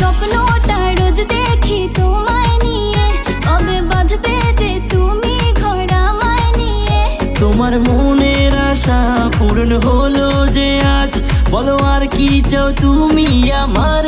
স্বপ্নটা রোজ দেখি তোমায় নিয়ে, কবে বাঁধবে যে তুমি ঘর আমায় নিয়ে। তোমার মনের আশা পূরণ হলো যে আজ, বলো আর কি চাও তুমি আমার।